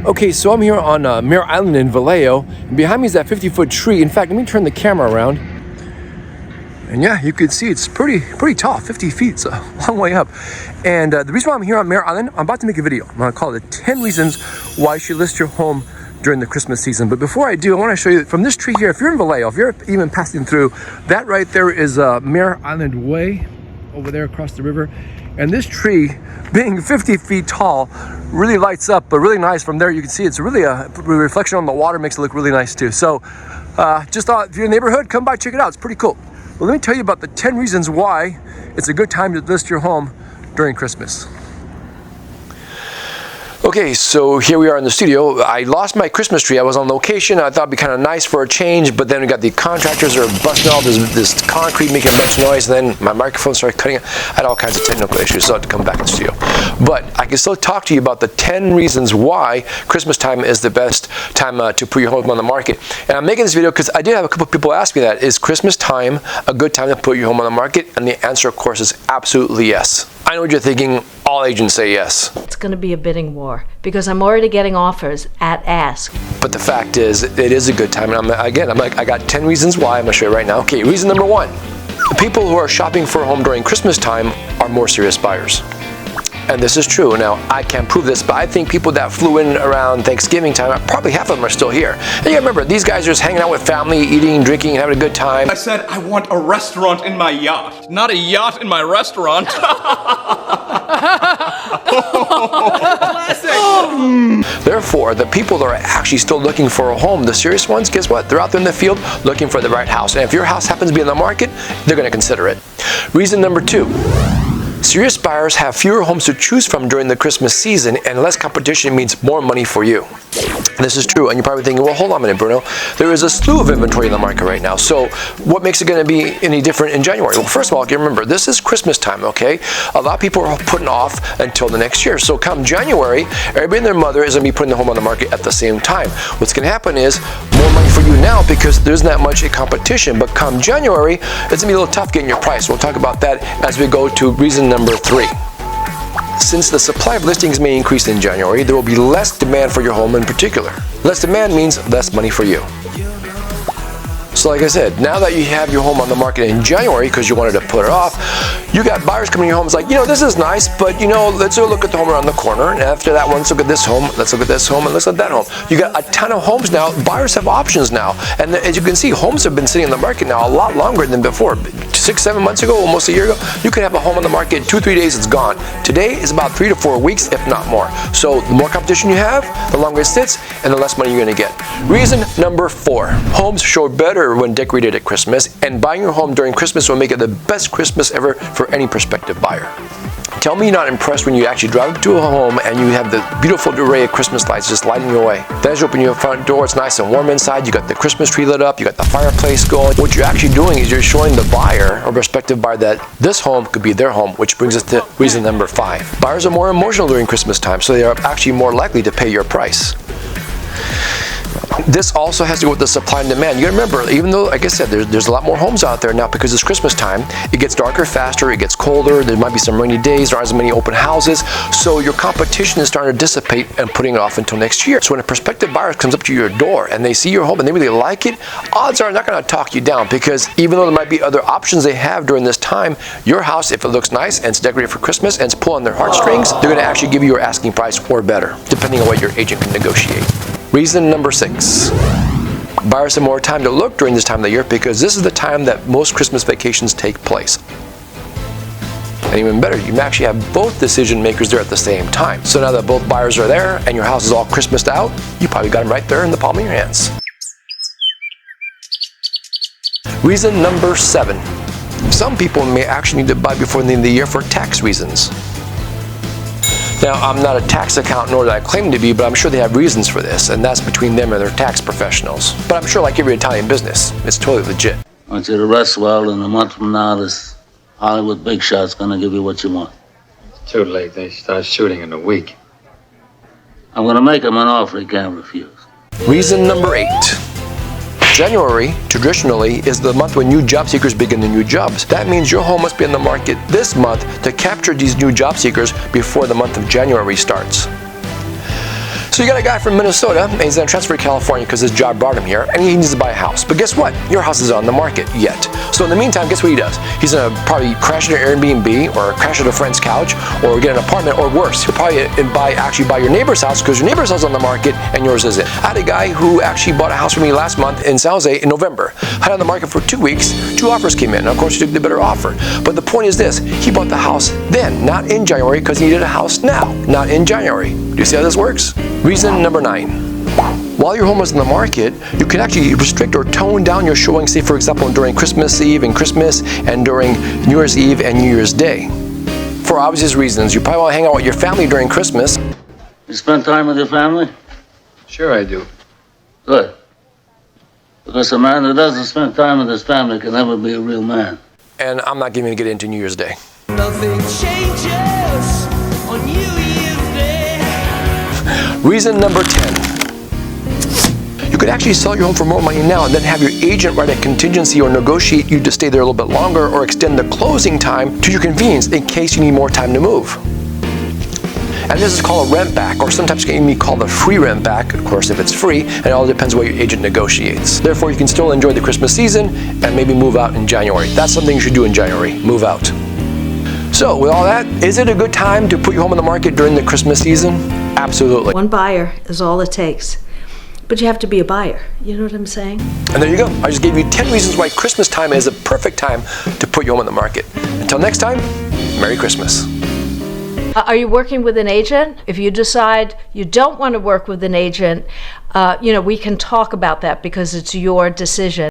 Okay, so I'm here on Mare Island in Vallejo, and behind me is that 50-foot tree. In fact, let me turn the camera around. And yeah, you can see it's pretty tall, 50 feet, it's a long way up. And the reason why I'm here on Mare Island, I'm about to make a video. I'm gonna call it 10 reasons why you should list your home during the Christmas season. But before I do, I wanna show you from this tree here, if you're in Vallejo, if you're even passing through, that right there is Mare Island Way over there across the river. And this tree, being 50 feet tall, really lights up, but really nice. From there you can see it's really a reflection on the water, makes it look really nice too. So just thought if you're in the neighborhood, come by, check it out, it's pretty cool. Well, let me tell you about the 10 reasons why it's a good time to list your home during Christmas. Okay, so here we are in the studio. I lost my Christmas tree. I was on location. I thought it'd be kind of nice for a change, but then we got the contractors are busting all this concrete, making a bunch of noise, and then my microphone started cutting. I had all kinds of technical issues, so I had to come back to the studio. But I can still talk to you about the 10 reasons why Christmas time is the best time to put your home on the market. And I'm making this video because I did have a couple of people ask me that. Is Christmas time a good time to put your home on the market? And the answer, of course, is absolutely yes. I know what you're thinking. All agents say yes. It's going to be a bidding war because I'm already getting offers at ask. But the fact is, it is a good time. And I got 10 reasons why. I'm going to show you right now. Okay, reason number 1. The people who are shopping for a home during Christmas time are more serious buyers. And this is true. Now, I can't prove this, but I think people that flew in around Thanksgiving time, probably half of them are still here. And you remember, these guys are just hanging out with family, eating, drinking, and having a good time. I said I want a restaurant in my yacht, not a yacht in my restaurant. Classic. Therefore, the people that are actually still looking for a home, the serious ones, guess what? They're out there in the field looking for the right house. And if your house happens to be in the market, they're going to consider it. Reason number 2. Serious buyers have fewer homes to choose from during the Christmas season, and less competition means more money for you. This is true, and you're probably thinking, well, hold on a minute, Bruno. There is a slew of inventory in the market right now, so what makes it going to be any different in January? Well, first of all, remember, this is Christmas time, okay? A lot of people are putting off until the next year, so come January, everybody and their mother is going to be putting the home on the market at the same time. What's going to happen is more money for you now because there's not much competition, but come January, it's going to be a little tough getting your price. We'll talk about that as we go to reason number 3. Since the supply of listings may increase in January, there will be less demand for your home in particular. Less demand means less money for you. So like I said, now that you have your home on the market in January because you wanted to put it off, you got buyers coming to your home. It's like, this is nice, but let's go look at the home around the corner. And after that one, let's look at this home, let's look at this home, and let's look at that home. You got a ton of homes now. Buyers have options now. And as you can see, homes have been sitting in the market now a lot longer than before. 6-7 months ago, almost a year ago, you could have a home on the market 2-3 days, it's gone. Today is about 3 to 4 weeks, if not more. So the more competition you have, the longer it sits, and the less money you're going to get. Reason number 4. Homes show better when decorated at Christmas, and buying your home during Christmas will make it the best Christmas ever for any prospective buyer. Tell me you're not impressed when you actually drive up to a home and you have the beautiful array of Christmas lights just lighting your way. Then as you open your front door, it's nice and warm inside. You got the Christmas tree lit up, you got the fireplace going. What you're actually doing is you're showing the buyer or prospective buyer that this home could be their home, which brings us to reason number 5. Buyers are more emotional during Christmas time, so they are actually more likely to pay your price. This also has to do with the supply and demand. You gotta remember, even though, like I said, there's a lot more homes out there now because it's Christmas time, it gets darker faster, it gets colder, there might be some rainy days, there aren't as many open houses, so your competition is starting to dissipate and putting it off until next year. So when a prospective buyer comes up to your door and they see your home and they really like it, odds are they're not gonna talk you down because even though there might be other options they have during this time, your house, if it looks nice and it's decorated for Christmas and it's pulling their heartstrings, they're gonna actually give you your asking price or better, depending on what your agent can negotiate. Reason number 6. Buyers have more time to look during this time of the year because this is the time that most Christmas vacations take place. And even better, you actually have both decision makers there at the same time. So now that both buyers are there and your house is all Christmased out, you probably got them right there in the palm of your hands. Reason number 7. Some people may actually need to buy before the end of the year for tax reasons. Now, I'm not a tax accountant, nor do I claim to be, but I'm sure they have reasons for this, and that's between them and their tax professionals. But I'm sure like every Italian business, it's totally legit. I want you to rest well, and a month from now, this Hollywood big shot's gonna give you what you want. It's too late. They start shooting in a week. I'm gonna make him an offer he can't refuse. Reason number 8. January, traditionally, is the month when new job seekers begin their new jobs. That means your home must be in the market this month to capture these new job seekers before the month of January starts. So you got a guy from Minnesota, and he's going to transfer to California because his job brought him here, and he needs to buy a house. But guess what? Your house isn't on the market yet. So in the meantime, guess what he does? He's going to probably crash at an Airbnb, or crash at a friend's couch, or get an apartment, or worse, he'll probably actually buy your neighbor's house because your neighbor's house is on the market and yours isn't. I had a guy who actually bought a house from me last month in San Jose in November. Had it on the market for 2 weeks, 2 offers came in. Of course, he took the better offer. But the point is this, he bought the house then, not in January, because he needed a house now, not in January. Do you see how this works? Reason number 9. While your home is in the market, you can actually restrict or tone down your showing, say for example during Christmas Eve and Christmas, and during New Year's Eve and New Year's Day. For obvious reasons. You probably want to hang out with your family during Christmas. You spend time with your family? Sure I do. Good. Because a man who doesn't spend time with his family can never be a real man. And I'm not going to get into New Year's Day. Nothing changes on New Year's Day. Reason number 10. You could actually sell your home for more money now and then have your agent write a contingency or negotiate you to stay there a little bit longer or extend the closing time to your convenience in case you need more time to move. And this is called a rent back, or sometimes it can even be called a free rent back, of course, if it's free, and it all depends what your agent negotiates. Therefore, you can still enjoy the Christmas season and maybe move out in January. That's something you should do in January, move out. So, with all that, is it a good time to put your home on the market during the Christmas season? Absolutely. One buyer is all it takes. But you have to be a buyer. You know what I'm saying? And there you go. I just gave you 10 reasons why Christmas time is a perfect time to put your home on the market. Until next time, Merry Christmas. Are you working with an agent? If you decide you don't want to work with an agent, we can talk about that because it's your decision.